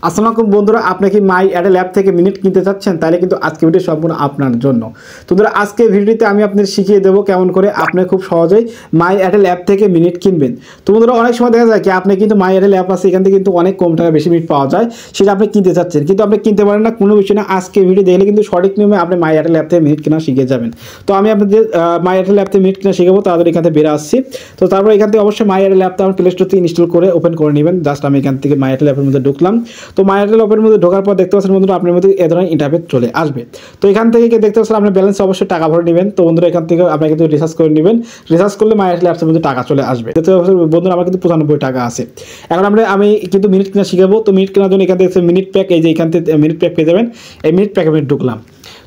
আসসালামু আলাইকুম বন্ধুরা, আপনি কি মাই এয়ারটেল অ্যাপ থেকে মিনিট কিনতে চাচ্ছেন? তাহলে কিন্তু আজকে ভিডিও সম্পূর্ণ আপনার জন্য। তো বন্ধুরা, আজকে ভিডিওতে আমি আপনাদের শিখিয়ে দেবো কেমন করে আপনি খুব সহজেই মাই এয়ারটেল অ্যাপ থেকে মিনিট কিনবেন। তো বন্ধুরা, অনেক সময় দেখা যায় কি আপনি কিন্তু মাই এয়ারটেল অ্যাপ আছে, এখান থেকে কিন্তু অনেক কম টাকা বেশি মিনিট পাওয়া যায়, সেটা আপনি কিনতে চাচ্ছেন কিন্তু আপনি কিনতে পারেন না। কোনো বিষয় না, আজকে ভিডিও দেখলে কিন্তু সঠিক নিয়মে আপনি মাই এয়ারটেল অ্যাপ থেকে মিনিট কেনা শিখে যাবেন। তো আমি আপনাদের মাই এয়ারটেল অ্যাপ থেকে মিনিট কেনা শিখাবো, তাদের এখান থেকে বেরো আসছি। তো তারপর এখান থেকে অবশ্যই মাই এয়ারটেল অ্যাপটা আমার প্লে স্টোর থেকে ইনস্টল করে ওপেন করে নেবেন। জাস্ট আমি এখান থেকে মাই এয়ারটেল অ্যাপের মধ্যে ঢুকলাম। তো মাই এয়ারটেল অ্যাপের মধ্যে ঢোকার পর দেখতে পাচ্ছেন বন্ধুরা, আপনার মধ্যে এ ধরনের ইন্টারফেস চলে আসবে। তো এখান থেকে দেখতে পাচ্ছেন আপনার ব্যালেন্স অবশ্যই টাকা ভরে নেবেন। তো বন্ধুরা, এখান থেকে আপনাকে কিন্তু রিচার্জ করে নেবেন। রিচার্জ করলে মাই এয়ারটেল অ্যাপসের মধ্যে টাকা চলে আসবে। দেখতে পাচ্ছেন বন্ধুরা, আমার কিন্তু 95 টাকা আছে। এখন আমি কিন্তু মিনিট কেনা শিখাবো। তো মিনিট কেনার জন্য এখান থেকে মিনিট প্যাক, এই যে এখান থেকে মিনিট প্যাক পেয়ে যাবেন। এই মিনিট প্যাকে আমি ঢুকলাম।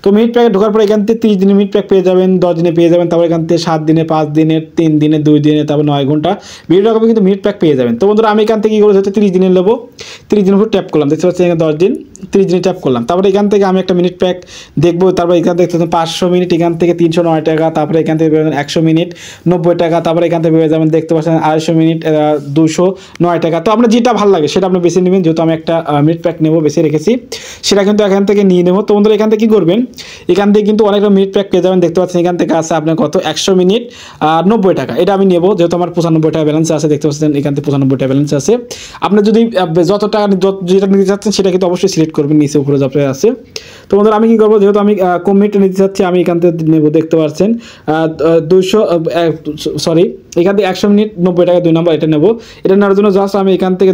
তো মিনিট প্যাকে ঢোকার পর এখান থেকে 30 দিনের মিনিট প্যাক পেয়ে যাবেন, 10 দিনে পেয়ে যাবেন, তারপর এখান থেকে 7 দিনে, 5 দিনে, 3 দিনে, 2 দিনে, তারপর 9 ঘন্টা বিভিন্ন রকমের কিন্তু মিনিট প্যাক পেয়ে যাবেন। তো বন্ধুরা, আমি এখান থেকে কী করে হচ্ছে 30 দিনের নেবো। 30 দিনের উপর ট্যাপ করলাম, দেখতে পাচ্ছি এখানে 10 দিন, 30 দিনে ট্যাপ করলাম। তারপরে এখান থেকে আমি একটা মিনিট প্যাক দেখবো। তারপর এখান থেকে 500 মিনিট, এখান থেকে 309 টাকা, তারপরে এখান থেকে পেয়ে যাবেন 100 মিনিট 90 টাকা, তারপরে এখান থেকে পেয়ে যাবেন দেখতে পাচ্ছেন 250 মিনিট 209 টাকা। তো আপনার যেটা ভালো লাগে সেটা আপনি বেছে নেবেন। যেহেতু আমি একটা মিনিট প্যাক নেবো, বেছে রেখেছি, সেটা কিন্তু এখান থেকে নিয়ে নেবো। তো বন্ধুরা, এখান থেকে কী করবেন, এখান থেকে কিন্তু অনেকটা মিনিট প্যাক পেয়ে যাবেন। দেখতে পাচ্ছেন এখান থেকে আছে আপনার কত 100 মিনিট 90 টাকা। এটা আমি নেবো, যেহেতু আমার 95 টাকা ব্যালেন্স আছে। দেখতে পাচ্ছেন এখান থেকে 95 টাকা ব্যালেন্স আছে। আপনার যদি যত টাকা যেটা নিতে চাচ্ছেন সেটা কিন্তু অবশ্যই সিলেক্ট করবেন, নিচে উপরে যত আছে। তো বন্ধুরা, আমি কী করবো, যেহেতু আমি কম মিনিট নিতে চাচ্ছি, আমি এখান থেকে নেবো। দেখতে পাচ্ছেন 200 সরি এখান থেকে 100 মিনিট 90 টাকা 2 নম্বর, এটা নেবো। এটা নেওয়ার জন্য জাস্ট আমি এখান থেকে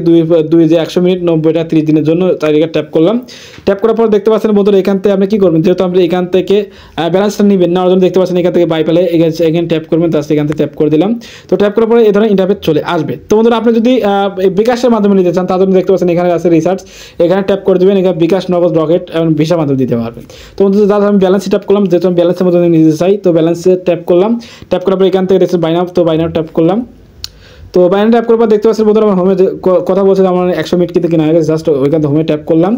2 যে 100 মিনিট 90 টাকা 30 দিনের জন্য তারিখে ট্যাপ করলাম। ট্যাপ করার পর দেখতে পাচ্ছেন বন্ধুরা, এখান থেকে আপনি কী করবেন, যেহেতু আপনি এখান থেকে ব্যালেন্সটা নেবেন, নেওয়ার জন্য দেখতে পাচ্ছেন এখান থেকে বাই পেলে এখানে ট্যাপ করবেন। জাস্ট এখান থেকে ট্যাপ করে দিলাম। তো ট্যাপ করার পরে এই ধরনের ইন্টারফেস চলে আসবে। তো বন্ধুরা, আপনি যদি বিকাশের মাধ্যমে নিতে চান, তার জন্য দেখতে পাচ্ছেন এখানে আছে রিসার্চ, এখানে ট্যাপ করে দেবেন। এখানে বিকাশ, নগদ, রকেট এবং ভিসার মাধ্যমে দিতে পারবেন। তো বন্ধুরা, জাস্ট আমি ব্যালেন্সে ট্যাপ করলাম, যেহেতু আমি ব্যালেন্সের মধ্যে নিতে চাই। তো ব্যালেন্সে ট্যাপ করলাম। ট্যাপ করার পর এখান থেকে দেখছেন বাইনাপ, তো বাইনাপ ট্যাপ করলাম। তো বাইনাপ ট্যাপ করার পর দেখতে পাচ্ছেন বন্ধুরা, আমার হোমে কথা বলছে আমার 100 মিনিট কিন্তু কেনা হয়ে গেছে। জাস্ট ওইখান থেকে হোমে ট্যাপ করলাম।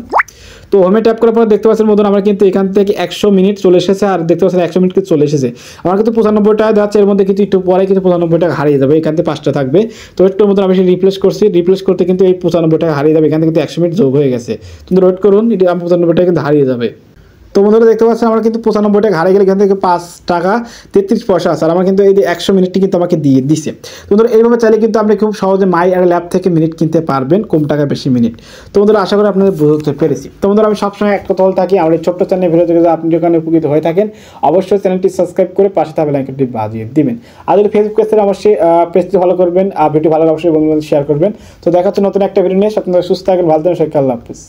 তো হোমে ট্যাপ করার পর দেখতে পাচ্ছেন বন্ধুরা, আমার কিন্তু এখান থেকে 100 মিনিট চলে এসেছে। আর দেখতে পাচ্ছেন 100 মিনিট কিন্তু চলে এসেছে। আমার কিন্তু 95 টাকা যাচ্ছে, এর মধ্যে কিন্তু একটু পরে কিন্তু 95 টাকা হারিয়ে যাবে। এখান থেকে 5টা থাকবে। তো একটু মধ্যে আমি রিপ্লেস করছি, রিপ্লেস করতে কিন্তু এই 95 টাকা হারিয়ে যাবে। এখান থেকে কিন্তু 100 মিনিট যোগ হয়ে গেছে। কিন্তু ওয়েট করুন, এটি 95 টাকা কিন্তু হারিয়ে যাবে। তো বন্ধুরা, দেখতে পাচ্ছেন আমার কিন্তু 95 টাকা হারিয়ে গেলে এখান থেকে 5 টাকা 33 পয়সা আছে। আর আমার কিন্তু এই যে 100 মিনিটটি কিন্তু আমাকে দিয়ে দিছে। তো বন্ধুরা, এইভাবে চাইলে কিন্তু আপনি খুব সহজে মাই এয়ারটেল অ্যাপ থেকে মিনিট কিনতে পারবেন, কম টাকা বেশি মিনিট। তো বন্ধুরা, আশা করি আপনাদের বুঝতে পেরেছি। তো বন্ধুরা, আমি সবসময় এক কথা থাকি, আমার এই ছোট্ট চ্যানেল ভিডিও থেকে আপনি যখন উপকৃত হয়ে থাকেন, অবশ্যই চ্যানেলটি সাবস্ক্রাইব করে পাশে থাকা বেল আইকনটি বাজিয়ে দিবেন। আর যদি ফেসবুক পেজ থেকে অবশ্যই পেজটি ফলো করবেন, আর ভিডিও ভালো অবশ্যই বন্ধুদের শেয়ার করবেন। তো দেখা হচ্ছে নতুন একটা ভিডিও নিয়ে। আপনারা সুস্থ থাকেন, ভালো থাকেন, আল্লাহ হাফেজ।